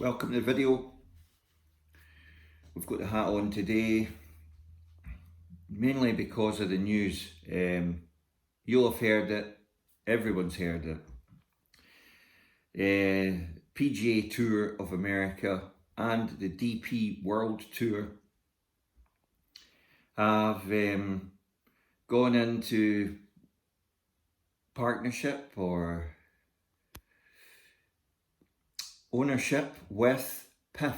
welcome to the video. We've got the hat on today mainly because of the news. You'll have heard it, everyone's heard it. PGA Tour of America and the DP World Tour have gone into partnership or ownership with PIF,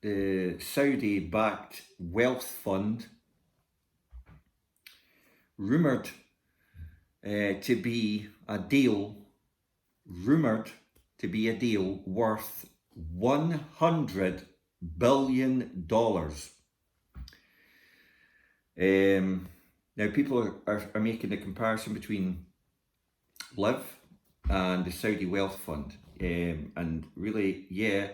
the Saudi-backed wealth fund, rumoured to be a deal worth $100 billion. Now people are making the comparison between LIV and the Saudi wealth fund. And really, yeah,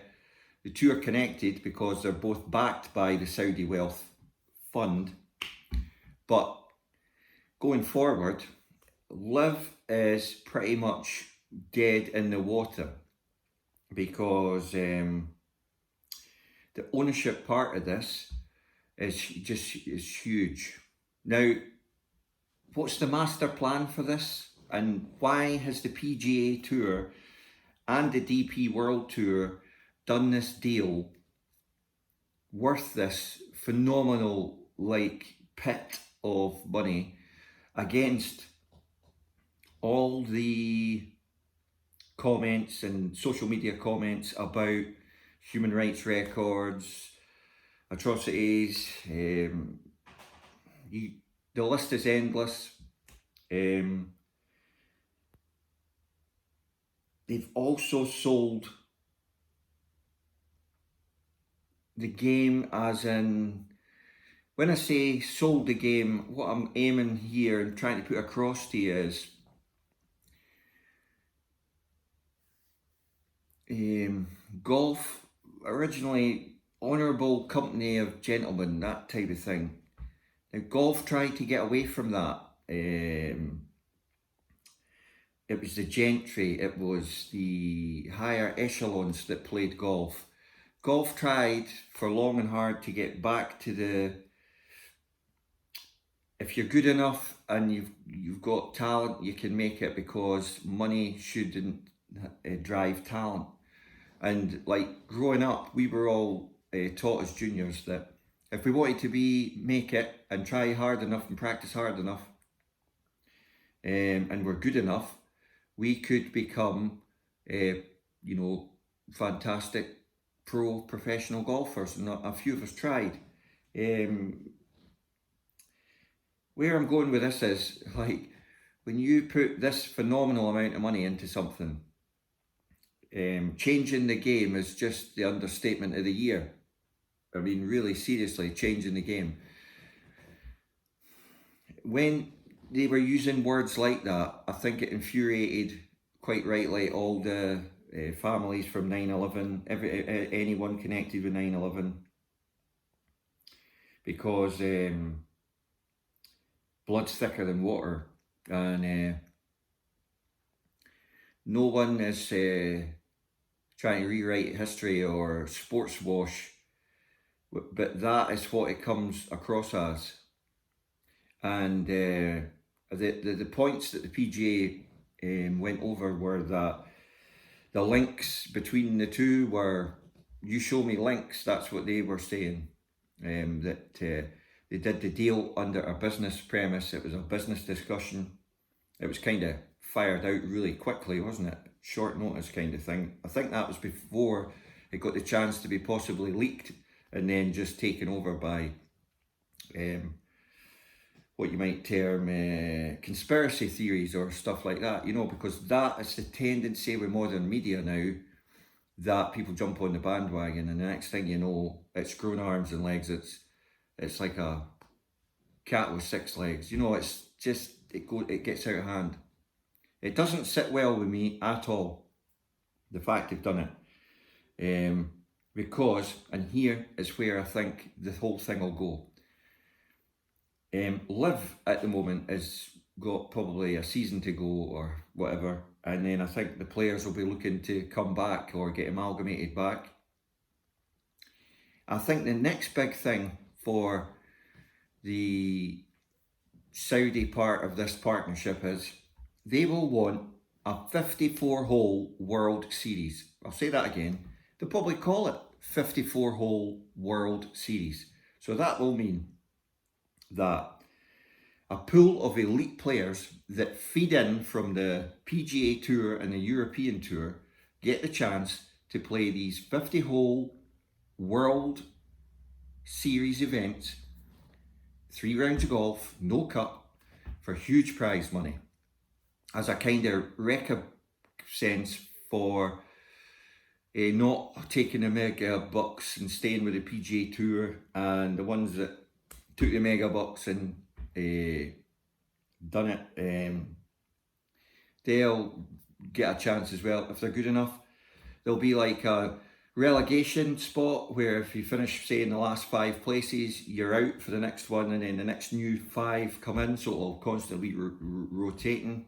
the two are connected because they're both backed by the Saudi wealth fund. But going forward, LIV is pretty much dead in the water because the ownership part of this is huge. Now, what's the master plan for this? And why has the PGA Tour and the DP World Tour done this deal worth this phenomenal pit of money against all the comments and social media comments about human rights records, atrocities? The list is endless. They've also sold the game, as in, when I say sold the game, what I'm aiming here and trying to put across to you is golf, originally honourable company of gentlemen, that type of thing. Now golf tried to get away from that. It was the gentry, it was the higher echelons that played golf. Golf tried for long and hard to get back to the, if you're good enough and you've got talent, you can make it, because money shouldn't drive talent. And like growing up, we were all taught as juniors that if we wanted to make it and try hard enough and practice hard enough, and we're good enough, we could become, fantastic professional golfers, and a few of us tried. Where I'm going with this is, like, when you put this phenomenal amount of money into something, changing the game is just the understatement of the year. I mean, really seriously, changing the game. When they were using words like that, I think it infuriated, quite rightly, all the families from 9/11, anyone connected with 9/11, because blood's thicker than water, and no one is trying to rewrite history or sports wash, but that is what it comes across as. And the points that the PGA went over were that the links between the two were, you show me links, that's what they were saying. That they did the deal under a business premise. It was a business discussion. It was kind of fired out really quickly, wasn't it? Short notice kind of thing. I think that was before it got the chance to be possibly leaked and then just taken over by what you might term conspiracy theories or stuff like that, because that is the tendency with modern media now, that people jump on the bandwagon, and the next thing you know, it's grown arms and legs. It's like a cat with 6 legs. It's just, it gets out of hand. It doesn't sit well with me at all, the fact they've done it, because, and here is where I think the whole thing will go. LIV at the moment has got probably a season to go or whatever, and then I think the players will be looking to come back or get amalgamated back. I think the next big thing for the Saudi part of this partnership is they will want a 54-hole World Series. I'll say that again. They'll probably call it 54-hole World Series. So that will mean that a pool of elite players that feed in from the PGA Tour and the European Tour get the chance to play these 50-hole World Series events, 3 rounds of golf, no cut, for huge prize money, as a kind of recompense for not taking the mega bucks and staying with the PGA Tour, and the ones that took the mega bucks and done it, they'll get a chance as well if they're good enough. There'll be like a relegation spot where if you finish, say, in the last 5 places, you're out for the next one, and then the next new 5 come in, so it'll constantly rotating.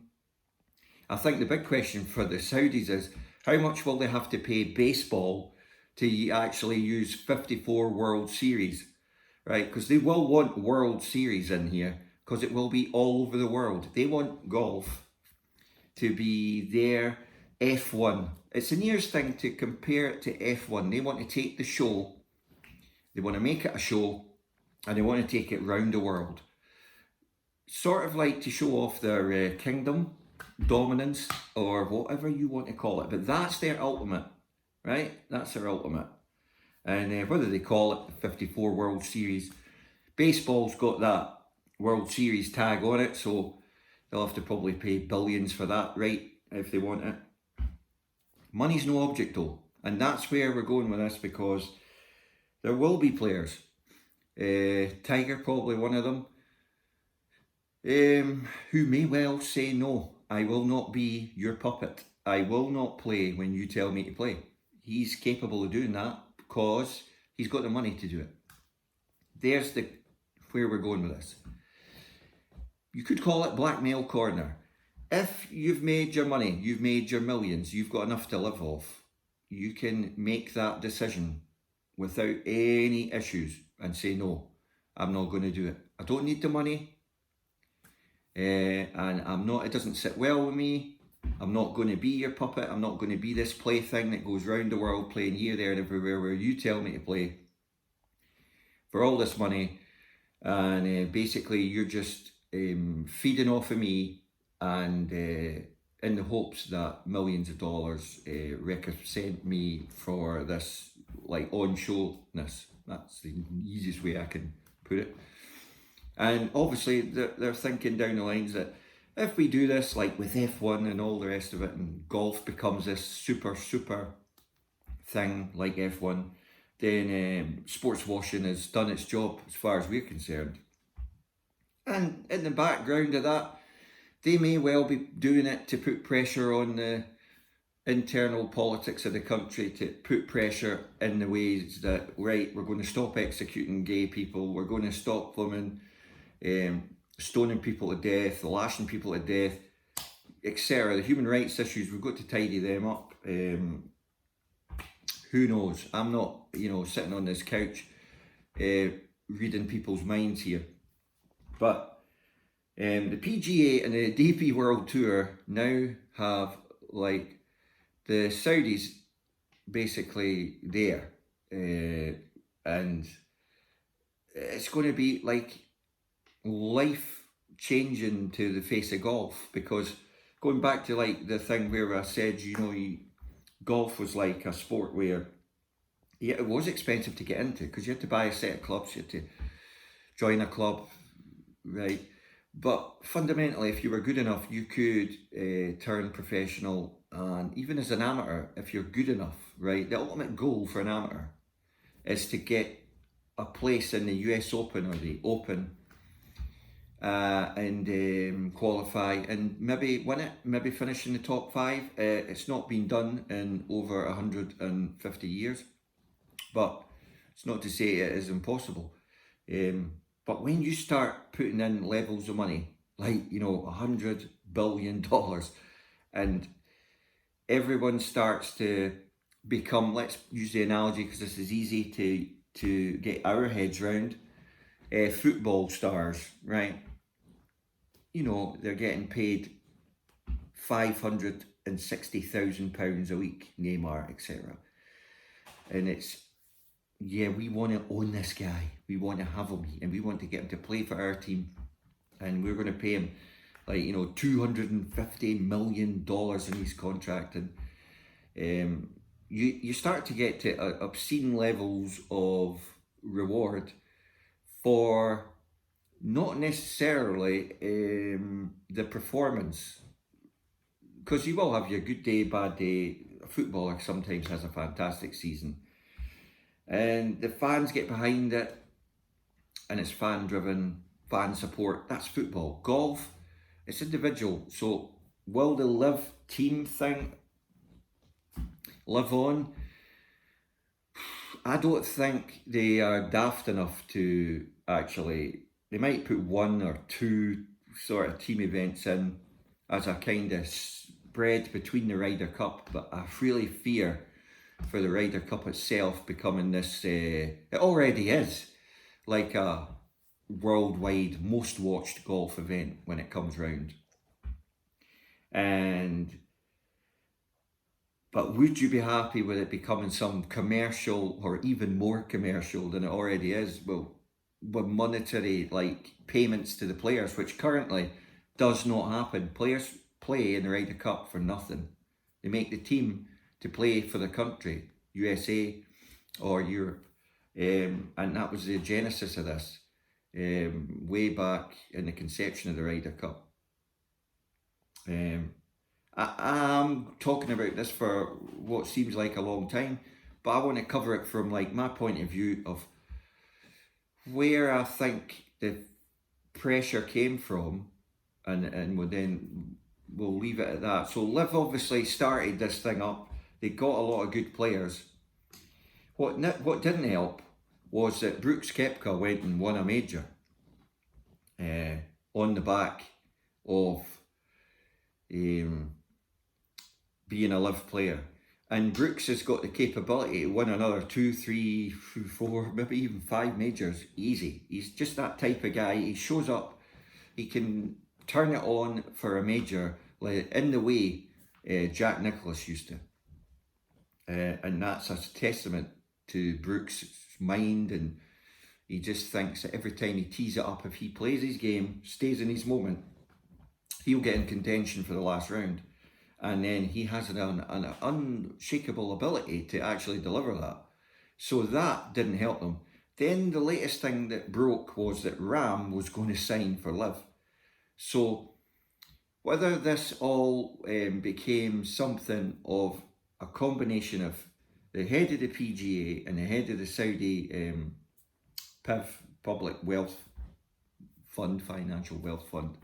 I think the big question for the Saudis is how much will they have to pay baseball to actually use 54 World Series, right? Because they will want World Series in here, because it will be all over the world. They want golf to be their F1. It's the nearest thing to compare it to F1. They want to take the show, they want to make it a show, and they want to take it round the world. Sort of like to show off their kingdom, dominance, or whatever you want to call it. But that's their ultimate, right? That's their ultimate. And whether they call it the 54 World Series, baseball's got that World Series tag on it, so they'll have to probably pay billions for that, right, if they want it. Money's no object though, and that's where we're going with this, because there will be players, Tiger probably one of them, who may well say, no, I will not be your puppet. I will not play when you tell me to play. He's capable of doing that because he's got the money to do it. There's where we're going with this. You could call it blackmail corner. If you've made your money, you've made your millions, you've got enough to live off, you can make that decision without any issues and say, no, I'm not going to do it. I don't need the money, and it doesn't sit well with me. I'm not going to be your puppet. I'm not going to be this plaything that goes round the world playing here, there and everywhere where you tell me to play for all this money, and basically you're just feeding off of me, and in the hopes that millions of dollars represent me for this, like, on-showness. That's the easiest way I can put it. And obviously they're thinking down the lines that if we do this, like with F1 and all the rest of it, and golf becomes this super thing like F1, then sports washing has done its job as far as we're concerned. And in the background of that, they may well be doing it to put pressure on the internal politics of the country, to put pressure in the ways that, right, we're going to stop executing gay people, we're going to stop them and stoning people to death, lashing people to death, etc. The human rights issues, we've got to tidy them up. Who knows? I'm not, sitting on this couch reading people's minds here. But the PGA and the DP World Tour now have, like, the Saudis basically there, and it's going to be like life changing to the face of golf, because going back to like the thing where I said, golf was like a sport where it was expensive to get into, because you had to buy a set of clubs, you had to join a club, right? But fundamentally, if you were good enough, you could turn professional. And even as an amateur, if you're good enough, right, the ultimate goal for an amateur is to get a place in the US Open or the Open, and qualify and maybe win it, maybe finish in the top 5. It's not been done in over 150 years, but it's not to say it is impossible. But when you start putting in levels of money, like, $100 billion, and everyone starts to become, let's use the analogy because this is easy, to to get our heads round. Football stars, right? You know, they're getting paid £560,000 a week, Neymar, etc. And it's, yeah, we want to own this guy. We want to have him, and we want to get him to play for our team. And we're going to pay him, like, you know, $250 million in his contract. And you start to get to obscene levels of reward for not necessarily the performance, because you will have your good day, bad day. A footballer sometimes has a fantastic season, and the fans get behind it, and it's fan driven, fan support. That's football. Golf, it's individual. So will the live team thing live on? I don't think they are daft enough to actually. They might put one or two sort of team events in as a kind of spread between the Ryder Cup, but I really fear for the Ryder Cup itself becoming this, it already is, like a worldwide most watched golf event when it comes round. But would you be happy with it becoming some commercial, or even more commercial than it already is? Well, with monetary, like, payments to the players, which currently does not happen. Players play in the Ryder Cup for nothing. They make the team to play for the country, USA or Europe. And that was the genesis of this, way back in the conception of the Ryder Cup. I'm talking about this for what seems like a long time, but I want to cover it from, like, my point of view of where I think the pressure came from, and we'll leave it at that. So Liv obviously started this thing up. They got a lot of good players. What didn't help was that Brooks Koepka went and won a major on the back of being a Liv player. And Brooks has got the capability to win another 2, 3, 4, maybe even 5 majors easy. He's just that type of guy. He shows up, he can turn it on for a major, like in the way Jack Nicklaus used to. And that's a testament to Brooks' mind, and he just thinks that every time he tees it up, if he plays his game, stays in his moment, he'll get in contention for the last round. And then he has an unshakable ability to actually deliver that. So that didn't help them. Then the latest thing that broke was that Ram was going to sign for Liv. So whether this all became something of a combination of the head of the PGA and the head of the Saudi PIF, Public Wealth Fund, Financial Wealth Fund,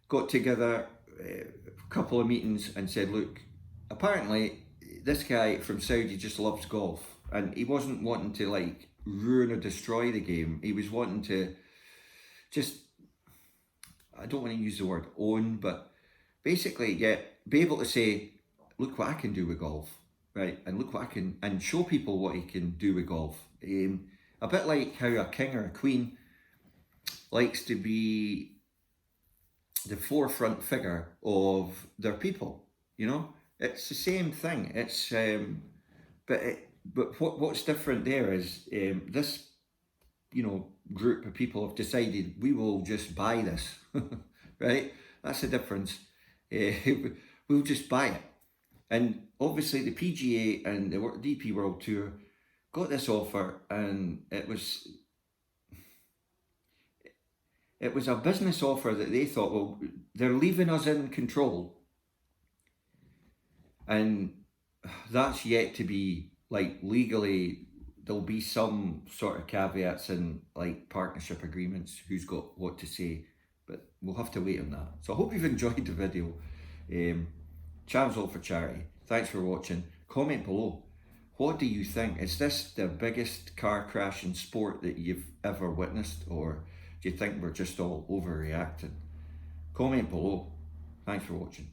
got together a couple of meetings and said, look, apparently this guy from Saudi just loves golf, and he wasn't wanting to, like, ruin or destroy the game. He was wanting to just, I don't want to use the word own, but basically be able to say, look what I can do with golf, right? And look what I can, and show people what he can do with golf. A bit like how a king or a queen likes to be the forefront figure of their people, you know? It's the same thing. It's but what's different there is this, you know, group of people have decided we will just buy this, right? That's the difference. We'll just buy it. And obviously the PGA and the DP World Tour got this offer, and it was a business offer that they thought, well, they're leaving us in control. And that's yet to be, like, legally, there'll be some sort of caveats and, like, partnership agreements, who's got what to say, but we'll have to wait on that. So I hope you've enjoyed the video. Channel's all for charity. Thanks for watching. Comment below. What do you think? Is this the biggest car crash in sport that you've ever witnessed, or do you think we're just all overreacting? Comment below. Thanks for watching.